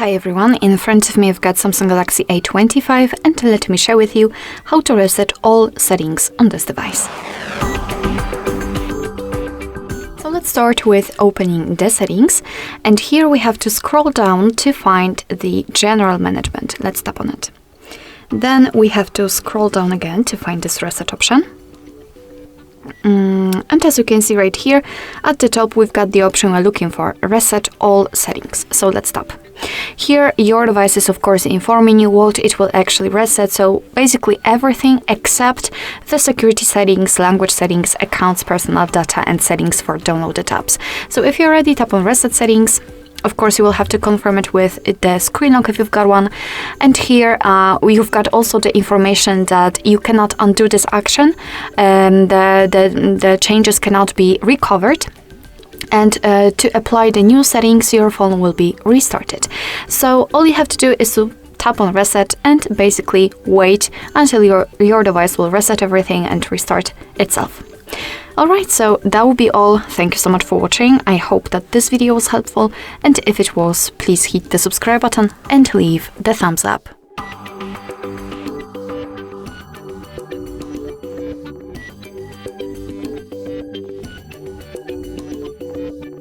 Hi everyone, in front of me I've got Samsung Galaxy A25 and let me share with you how to reset all settings on this device. So let's start with opening the settings, and here we have to scroll down to find the general management. Let's tap on it. Then we have to scroll down again to find this reset option. And as you can see right here at the top, we've got the option we're looking for, reset all settings. So let's tap. Here your device is of course informing you what it will actually reset, so basically everything except the security settings, language settings, accounts, personal data and settings for downloaded apps. So if you're ready, tap on reset settings. Of course, you will have to confirm it with the screen lock if you've got one. And here you've got also the information that you cannot undo this action. The changes cannot be recovered. And to apply the new settings, your phone will be restarted. So all you have to do is to tap on reset and basically wait until your device will reset everything and restart itself. Alright, so that will be all. Thank you so much for watching. I hope that this video was helpful, and if it was, please hit the subscribe button and leave the thumbs up.